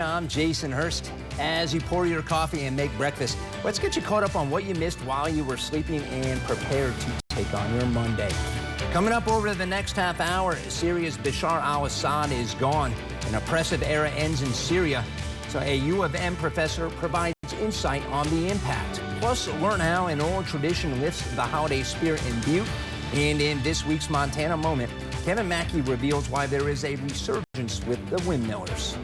I'm Jason Hurst. As you pour your coffee and make breakfast, let's get you caught up on what you missed while you were sleeping and prepared to take on your Monday. Coming up over the next half hour, Syria's Bashar al-Assad is gone. An oppressive era ends in Syria. So a U of M professor provides insight on the impact. Plus, learn how an oral tradition lifts the holiday spirit in Butte. And in this week's Montana Moment, Kevin Mackey reveals why there is a resurgence with the windmillers.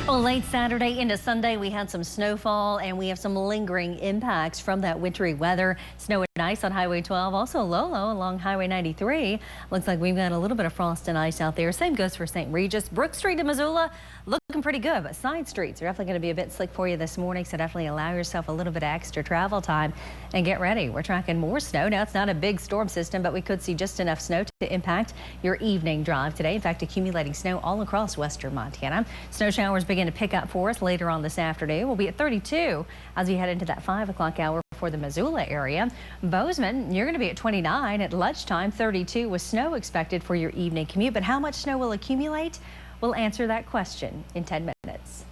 Well, late Saturday into Sunday, we had some snowfall and we have some lingering impacts from that wintry weather. Snow and ice on Highway 12, also low along Highway 93. Looks like we've got a little bit of frost and ice out there. Same goes for St. Regis. Brook Street in Missoula looking pretty good, but side streets are definitely going to be a bit slick for you this morning, so definitely allow yourself a little bit of extra travel time and get ready. We're tracking more snow. Now, it's not a big storm system, but we could see just enough snow to impact your evening drive today. In fact, accumulating snow all across western Montana. Snow showers begin to pick up for us later on this afternoon. We'll be at 32 as we head into that 5 o'clock hour for the Missoula area. Bozeman, you're going to be at 29 at lunchtime, 32 with snow expected for your evening commute. But how much snow will accumulate? We'll answer that question in 10 minutes.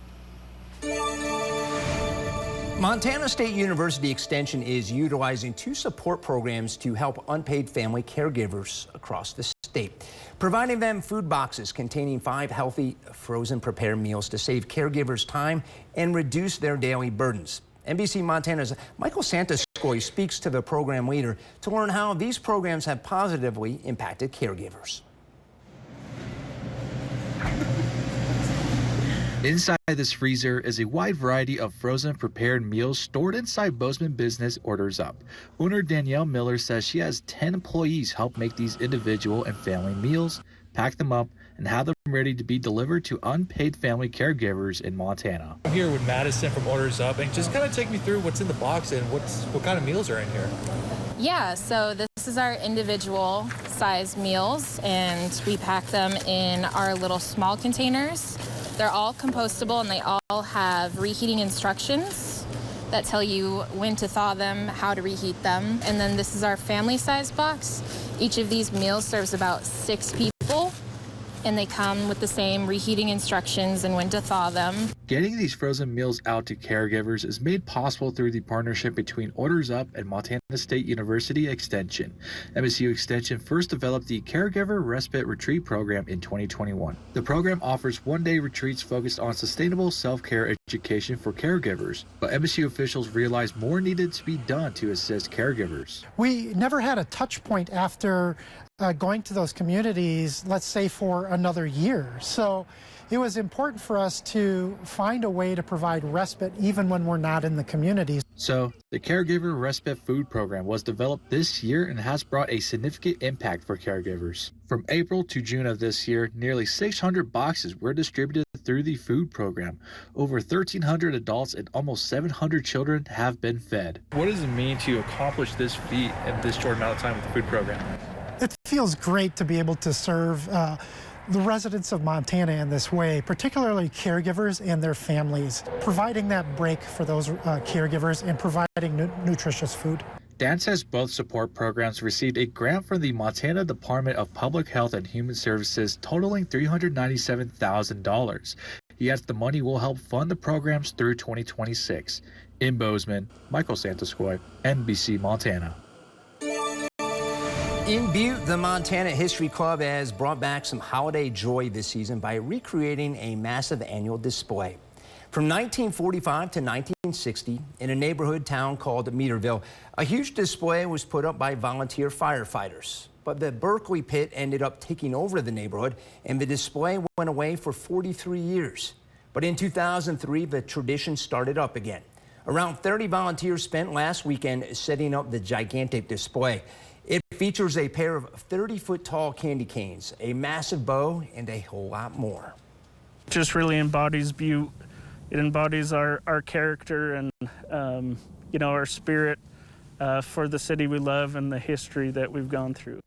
Montana State University Extension is utilizing 2 support programs to help unpaid family caregivers across the state, providing them food boxes containing 5 healthy frozen prepared meals to save caregivers time and reduce their daily burdens. NBC Montana's Michael Santaskoy speaks to the program leader to learn how these programs have positively impacted caregivers. Inside this freezer is a wide variety of frozen prepared meals stored inside Bozeman Business Orders Up. Owner Danielle Miller says she has 10 employees help make these individual and family meals, pack them up, and have them ready to be delivered to unpaid family caregivers in Montana. I'm here with Madison from Orders Up, and just kind of take me through what's in the box and what kind of meals are in here. Yeah, so this is our individual size meals, and we pack them in our little small containers. They're all compostable and they all have reheating instructions that tell you when to thaw them, how to reheat them. And then this is our family size box. Each of these meals serves about 6 people, and they come with the same reheating instructions and when to thaw them. Getting these frozen meals out to caregivers is made possible through the partnership between Orders Up and Montana State University Extension. MSU Extension first developed the Caregiver Respite Retreat program in 2021. The program offers one-day retreats focused on sustainable self-care education for caregivers, but MSU officials realized more needed to be done to assist caregivers. We never had a touch point after going to those communities, let's say, for another year. So it was important for us to find a way to provide respite even when we're not in the communities. So the Caregiver Respite Food Program was developed this year and has brought a significant impact for caregivers. From April to June of this year, nearly 600 boxes were distributed through the food program. Over 1,300 adults and almost 700 children have been fed. What does it mean to accomplish this feat in this short amount of time with the food program? It feels great to be able to serve the residents of Montana in this way, particularly caregivers and their families, providing that break for those caregivers and providing nutritious food. Dan says both support programs received a grant from the Montana Department of Public Health and Human Services totaling $397,000. He adds the money will help fund the programs through 2026. In Bozeman, Michael Santaskoy, NBC Montana. In Butte, the Montana History Club has brought back some holiday joy this season by recreating a massive annual display. From 1945 to 1960, in a neighborhood town called Meterville, a huge display was put up by volunteer firefighters. But the Berkeley pit ended up taking over the neighborhood, and the display went away for 43 years. But in 2003, the tradition started up again. Around 30 volunteers spent last weekend setting up the gigantic display. It features a pair of 30-foot-tall candy canes, a massive bow, and a whole lot more. Just really embodies Butte. It embodies our character and, our spirit for the city we love and the history that we've gone through.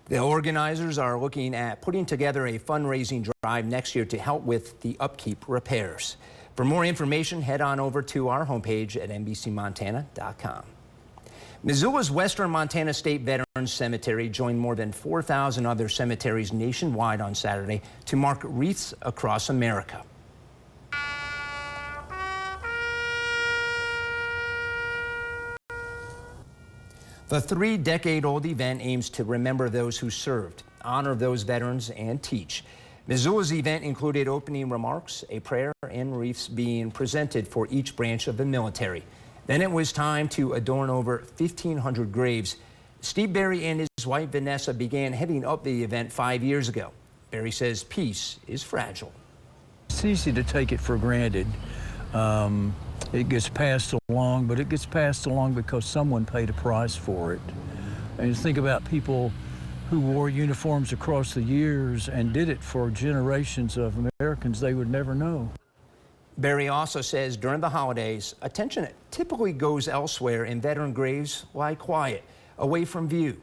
The organizers are looking at putting together a fundraising drive next year to help with the upkeep repairs. For more information, head on over to our homepage at NBCMontana.com. Missoula's Western Montana State Veterans Veterans Cemetery joined more than 4,000 other cemeteries nationwide on Saturday to mark wreaths across America. The 3-decade-old event aims to remember those who served, honor those veterans, and teach. Missoula's event included opening remarks, a prayer, and wreaths being presented for each branch of the military. Then it was time to adorn over 1,500 graves. Steve Berry and his wife Vanessa began heading up the event 5 years ago. Berry says peace is fragile. It's easy to take it for granted. It gets passed along, but it gets passed along because someone paid a price for it. And you think about people who wore uniforms across the years and did it for generations of Americans they would never know. Berry also says during the holidays, attention typically goes elsewhere and veteran graves lie quiet, away from view.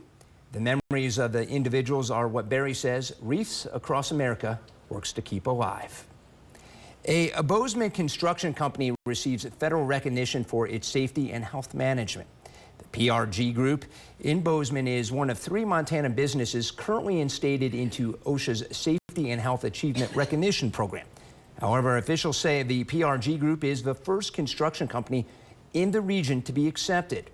The memories of the individuals are what Berry says Wreaths Across America works to keep alive. A Bozeman construction company receives federal recognition for its safety and health management. The PRG Group in Bozeman is one of 3 Montana businesses currently instated into OSHA's Safety and Health Achievement Recognition Program. However, officials say the PRG Group is the first construction company in the region to be accepted.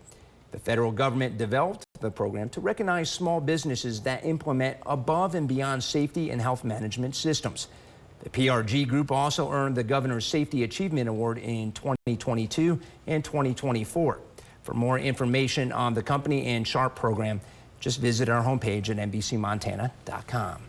The federal government developed the program to recognize small businesses that implement above and beyond safety and health management systems. The PRG Group also earned the Governor's Safety Achievement Award in 2022 and 2024. For more information on the company and SHARP program, just visit our homepage at NBCMontana.com.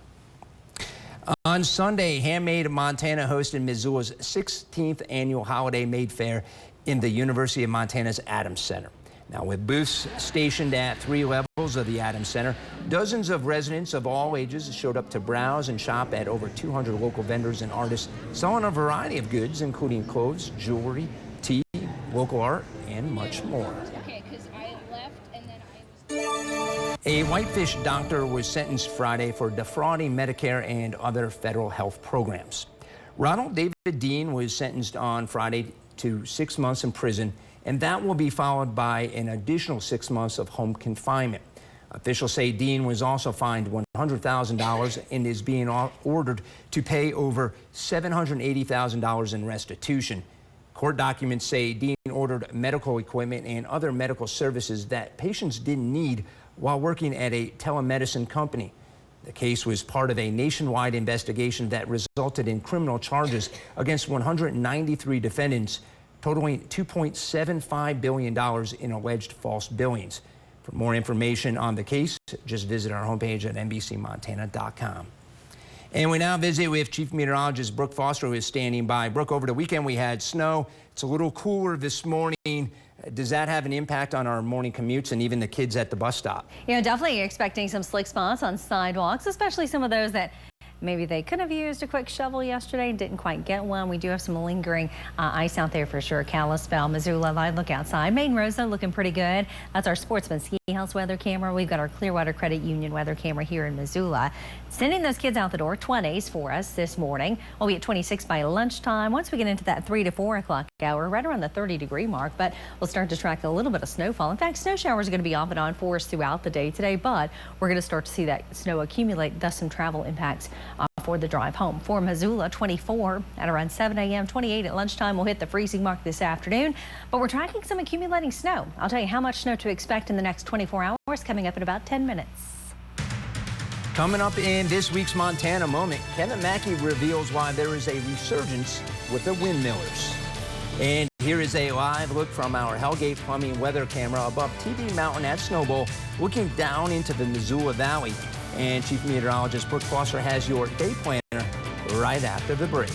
On Sunday, Handmade Montana hosted Missoula's 16th annual Holiday Made Fair in the University of Montana's Adams Center. Now, with booths stationed at 3 levels of the Adams Center, dozens of residents of all ages showed up to browse and shop at over 200 local vendors and artists selling a variety of goods, including clothes, jewelry, tea, local art, and much more. A Whitefish doctor was sentenced Friday for defrauding Medicare and other federal health programs. Ronald David Dean was sentenced on Friday to 6 months in prison, and that will be followed by an additional 6 months of home confinement. Officials say Dean was also fined $100,000 and is being ordered to pay over $780,000 in restitution. Court documents say Dean ordered medical equipment and other medical services that patients didn't need while working at a telemedicine company. The case was part of a nationwide investigation that resulted in criminal charges against 193 defendants, totaling $2.75 billion in alleged false billings. For more information on the case, just visit our homepage at NBCMontana.com. And we now visit with Chief Meteorologist Brooke Foster, who is standing by. Brooke, over the weekend we had snow. It's a little cooler this morning. Does that have an impact on our morning commutes and even the kids at the bus stop? Yeah, definitely expecting some slick spots on sidewalks, especially some of those that maybe they could have used a quick shovel yesterday and didn't quite get one. We do have some lingering ice out there for sure. Kalispell, Missoula, live look outside. Maine Rosa looking pretty good. That's our Sportsman Ski House weather camera. We've got our Clearwater Credit Union weather camera here in Missoula. Sending those kids out the door, 20s for us this morning. We'll be at 26 by lunchtime. Once we get into that 3 to 4 o'clock hour, right around the 30-degree mark, but we'll start to track a little bit of snowfall. In fact, snow showers are going to be off and on for us throughout the day today, but we're going to start to see that snow accumulate, thus some travel impacts for the drive home. For Missoula, 24 at around 7 a.m., 28 at lunchtime. We'll hit the freezing mark this afternoon, but we're tracking some accumulating snow. I'll tell you how much snow to expect in the next 24 hours coming up in about 10 minutes. Coming up in this week's Montana Moment, Kevin Mackey reveals why there is a resurgence with the windmillers. And here is a live look from our Hellgate Plumbing weather camera above TV Mountain at Snowbowl, looking down into the Missoula Valley. And Chief Meteorologist Brooke Foster has your day planner right after the break.